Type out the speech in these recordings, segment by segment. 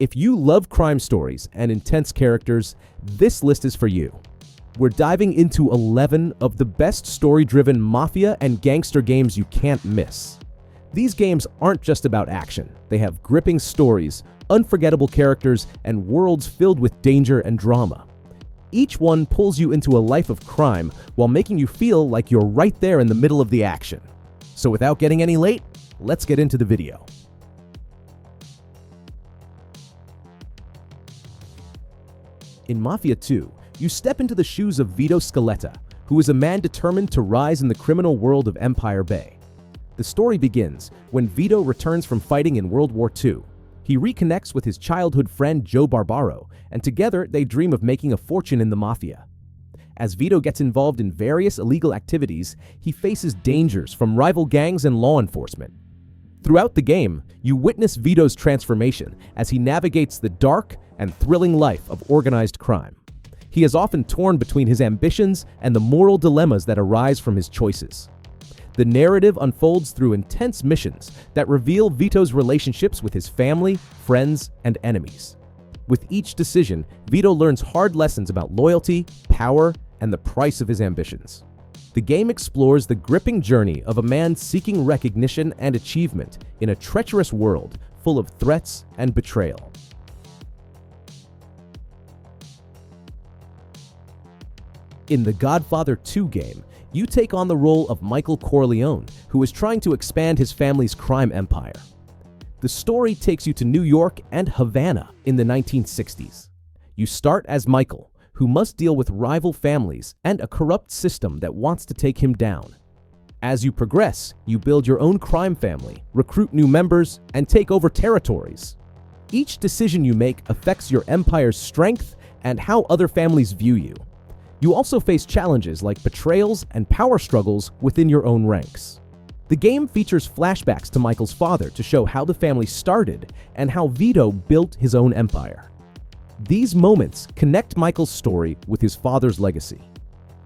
If you love crime stories and intense characters, this list is for you. We're diving into 11 of the best story-driven mafia and gangster games you can't miss. These games aren't just about action. They have gripping stories, unforgettable characters, and worlds filled with danger and drama. Each one pulls you into a life of crime while making you feel like you're right there in the middle of the action. So without getting any late, let's get into the video. In Mafia 2, you step into the shoes of Vito Scaletta, who is a man determined to rise in the criminal world of Empire Bay. The story begins when Vito returns from fighting in World War II. He reconnects with his childhood friend Joe Barbaro, and together they dream of making a fortune in the Mafia. As Vito gets involved in various illegal activities, he faces dangers from rival gangs and law enforcement. Throughout the game, you witness Vito's transformation as he navigates the dark and thrilling life of organized crime. He is often torn between his ambitions and the moral dilemmas that arise from his choices. The narrative unfolds through intense missions that reveal Vito's relationships with his family, friends, and enemies. With each decision, Vito learns hard lessons about loyalty, power, and the price of his ambitions. The game explores the gripping journey of a man seeking recognition and achievement in a treacherous world full of threats and betrayal. In the Godfather 2 game, you take on the role of Michael Corleone, who is trying to expand his family's crime empire. The story takes you to New York and Havana in the 1960s. You start as Michael, who must deal with rival families and a corrupt system that wants to take him down. As you progress, you build your own crime family, recruit new members, and take over territories. Each decision you make affects your empire's strength and how other families view you. You also face challenges like betrayals and power struggles within your own ranks. The game features flashbacks to Michael's father to show how the family started and how Vito built his own empire. These moments connect Michael's story with his father's legacy.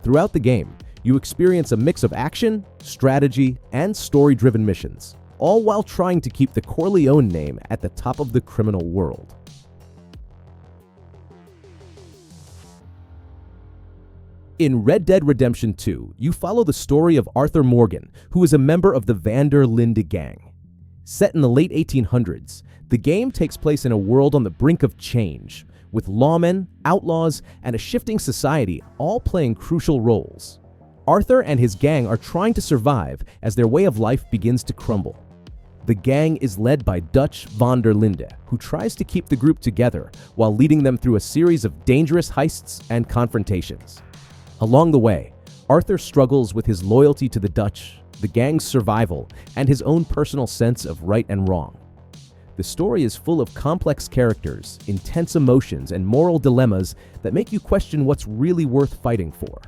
Throughout the game, you experience a mix of action, strategy, and story-driven missions, all while trying to keep the Corleone name at the top of the criminal world. In Red Dead Redemption 2, you follow the story of Arthur Morgan, who is a member of the Van der Linde gang. Set in the late 1800s, the game takes place in a world on the brink of change, with lawmen, outlaws, and a shifting society all playing crucial roles. Arthur and his gang are trying to survive as their way of life begins to crumble. The gang is led by Dutch van der Linde, who tries to keep the group together while leading them through a series of dangerous heists and confrontations. Along the way, Arthur struggles with his loyalty to the Dutch, the gang's survival, and his own personal sense of right and wrong. The story is full of complex characters, intense emotions, and moral dilemmas that make you question what's really worth fighting for.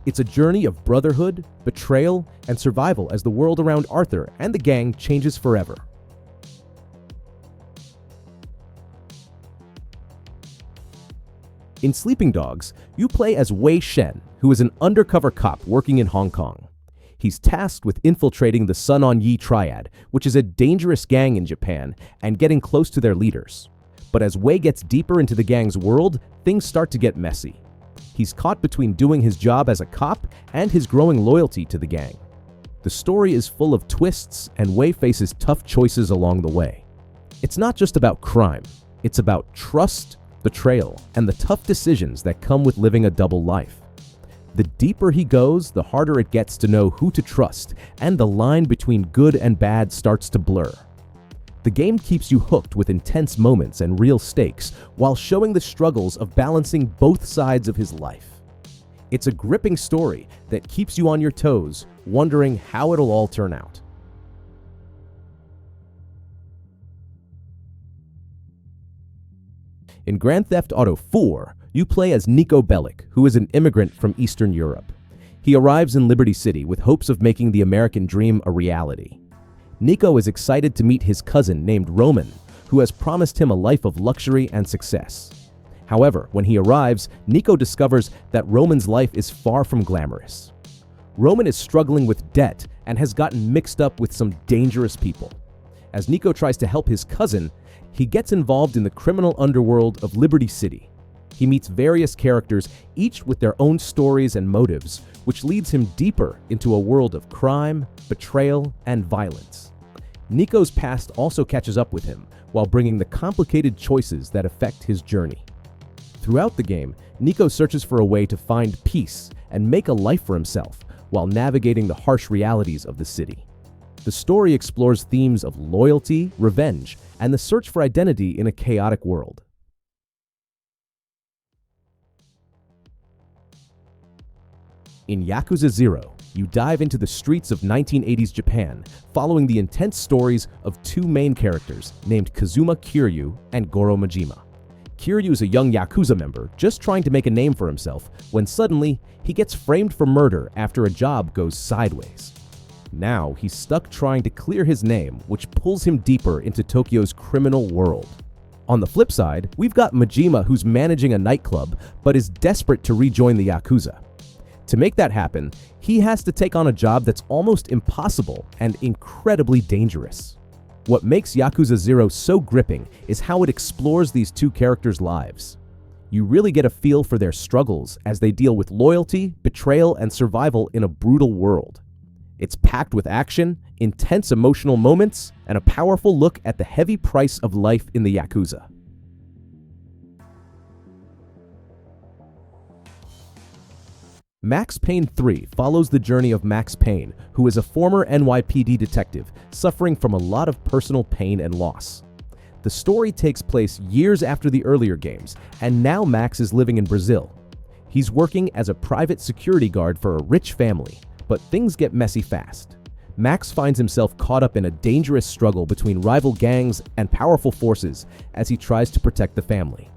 It's a journey of brotherhood, betrayal, and survival as the world around Arthur and the gang changes forever. In Sleeping Dogs, you play as Wei Shen, who is an undercover cop working in Hong Kong. He's tasked with infiltrating the Sun On Yee Triad, which is a dangerous gang in Japan, and getting close to their leaders. But as Wei gets deeper into the gang's world, things start to get messy. He's caught between doing his job as a cop and his growing loyalty to the gang. The story is full of twists, and Wei faces tough choices along the way. It's not just about crime, it's about trust, betrayal, and the tough decisions that come with living a double life. The deeper he goes, the harder it gets to know who to trust, and the line between good and bad starts to blur. The game keeps you hooked with intense moments and real stakes, while showing the struggles of balancing both sides of his life. It's a gripping story that keeps you on your toes, wondering how it'll all turn out. In Grand Theft Auto 4, you play as Niko Bellic, who is an immigrant from Eastern Europe. He arrives in Liberty City with hopes of making the American dream a reality. Niko is excited to meet his cousin named Roman, who has promised him a life of luxury and success. However, when he arrives, Niko discovers that Roman's life is far from glamorous. Roman is struggling with debt and has gotten mixed up with some dangerous people. As Niko tries to help his cousin, he gets involved in the criminal underworld of Liberty City. He meets various characters, each with their own stories and motives, which leads him deeper into a world of crime, betrayal, and violence. Nico's past also catches up with him, while bringing the complicated choices that affect his journey. Throughout the game, Nico searches for a way to find peace and make a life for himself, while navigating the harsh realities of the city. The story explores themes of loyalty, revenge, and the search for identity in a chaotic world. In Yakuza 0, you dive into the streets of 1980s Japan, following the intense stories of two main characters named Kazuma Kiryu and Goro Majima. Kiryu is a young Yakuza member just trying to make a name for himself when suddenly he gets framed for murder after a job goes sideways. Now he's stuck trying to clear his name, which pulls him deeper into Tokyo's criminal world. On the flip side, we've got Majima, who's managing a nightclub but is desperate to rejoin the Yakuza. To make that happen, he has to take on a job that's almost impossible and incredibly dangerous. What makes Yakuza 0 so gripping is how it explores these two characters' lives. You really get a feel for their struggles as they deal with loyalty, betrayal, and survival in a brutal world. It's packed with action, intense emotional moments, and a powerful look at the heavy price of life in the Yakuza. Max Payne 3 follows the journey of Max Payne, who is a former NYPD detective suffering from a lot of personal pain and loss. The story takes place years after the earlier games, and now Max is living in Brazil. He's working as a private security guard for a rich family, but things get messy fast. Max finds himself caught up in a dangerous struggle between rival gangs and powerful forces as he tries to protect the family.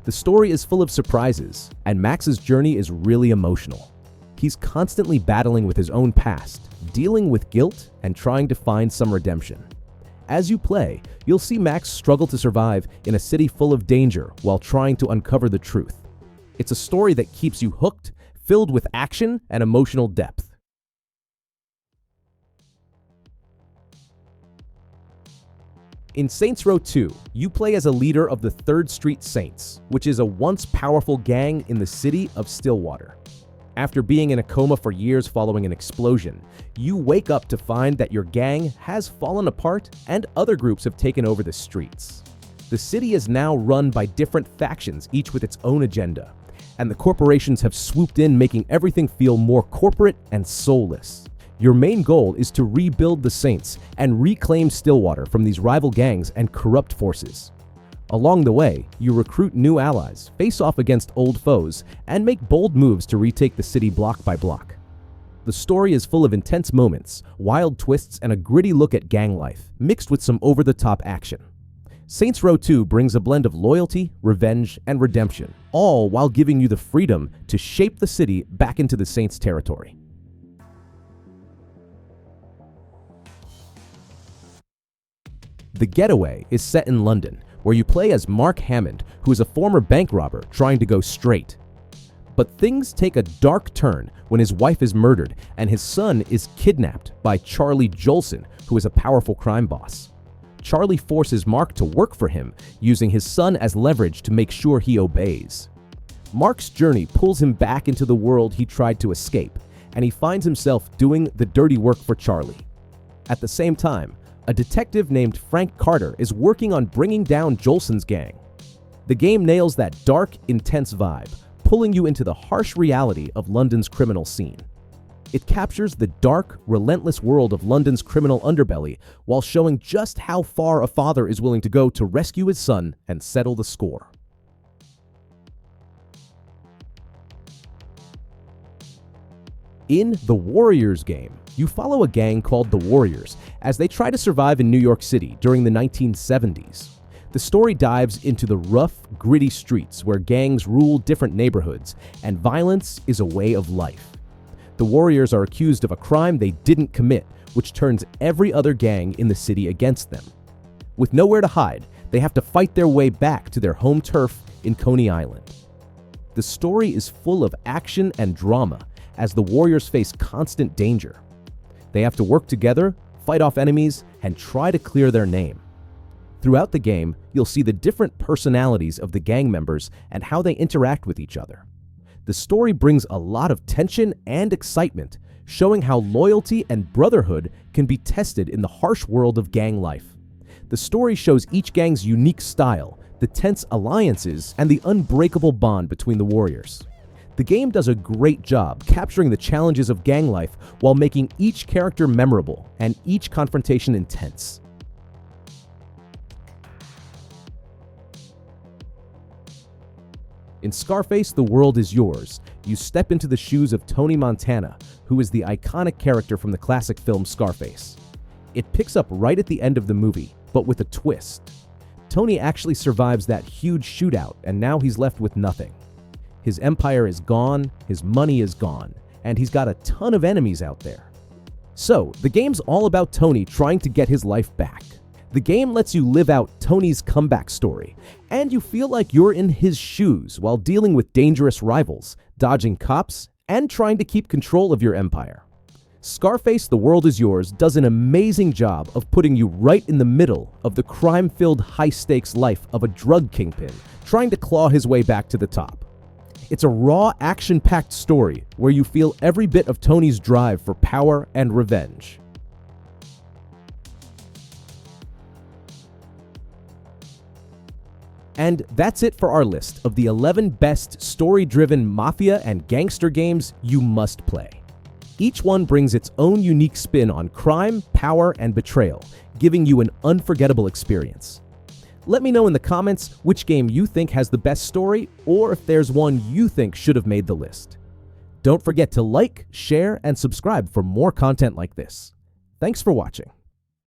The story is full of surprises, and Max's journey is really emotional. He's constantly battling with his own past, dealing with guilt, and trying to find some redemption. As you play, you'll see Max struggle to survive in a city full of danger while trying to uncover the truth. It's a story that keeps you hooked, filled with action and emotional depth. In Saints Row 2, you play as a leader of the 3rd Street Saints, which is a once powerful gang in the city of Stillwater. After being in a coma for years following an explosion, you wake up to find that your gang has fallen apart and other groups have taken over the streets. The city is now run by different factions, each with its own agenda, and the corporations have swooped in, making everything feel more corporate and soulless. Your main goal is to rebuild the Saints and reclaim Stillwater from these rival gangs and corrupt forces. Along the way, you recruit new allies, face off against old foes, and make bold moves to retake the city block by block. The story is full of intense moments, wild twists, and a gritty look at gang life, mixed with some over-the-top action. Saints Row 2 brings a blend of loyalty, revenge, and redemption, all while giving you the freedom to shape the city back into the Saints' territory. The Getaway is set in London, where you play as Mark Hammond, who is a former bank robber trying to go straight. But things take a dark turn when his wife is murdered and his son is kidnapped by Charlie Jolson, who is a powerful crime boss. Charlie forces Mark to work for him, using his son as leverage to make sure he obeys. Mark's journey pulls him back into the world he tried to escape, and he finds himself doing the dirty work for Charlie. At the same time, a detective named Frank Carter is working on bringing down Jolson's gang. The game nails that dark, intense vibe, pulling you into the harsh reality of London's criminal scene. It captures the dark, relentless world of London's criminal underbelly while showing just how far a father is willing to go to rescue his son and settle the score. In The Warriors game, you follow a gang called the Warriors as they try to survive in New York City during the 1970s. The story dives into the rough, gritty streets where gangs rule different neighborhoods and violence is a way of life. The Warriors are accused of a crime they didn't commit, which turns every other gang in the city against them. With nowhere to hide, they have to fight their way back to their home turf in Coney Island. The story is full of action and drama as the Warriors face constant danger. They have to work together, fight off enemies, and try to clear their name. Throughout the game, you'll see the different personalities of the gang members and how they interact with each other. The story brings a lot of tension and excitement, showing how loyalty and brotherhood can be tested in the harsh world of gang life. The story shows each gang's unique style, the tense alliances, and the unbreakable bond between the warriors. The game does a great job capturing the challenges of gang life while making each character memorable and each confrontation intense. In Scarface, The World Is Yours, you step into the shoes of Tony Montana, who is the iconic character from the classic film Scarface. It picks up right at the end of the movie, but with a twist. Tony actually survives that huge shootout, and now he's left with nothing. His empire is gone, his money is gone, and he's got a ton of enemies out there. So, the game's all about Tony trying to get his life back. The game lets you live out Tony's comeback story, and you feel like you're in his shoes while dealing with dangerous rivals, dodging cops, and trying to keep control of your empire. Scarface, The World Is Yours does an amazing job of putting you right in the middle of the crime-filled, high-stakes life of a drug kingpin trying to claw his way back to the top. It's a raw, action-packed story where you feel every bit of Tony's drive for power and revenge. And that's it for our list of the 11 best story-driven mafia and gangster games you must play. Each one brings its own unique spin on crime, power, and betrayal, giving you an unforgettable experience. Let me know in the comments which game you think has the best story, or if there's one you think should have made the list. Don't forget to like, share, and subscribe for more content like this. Thanks for watching.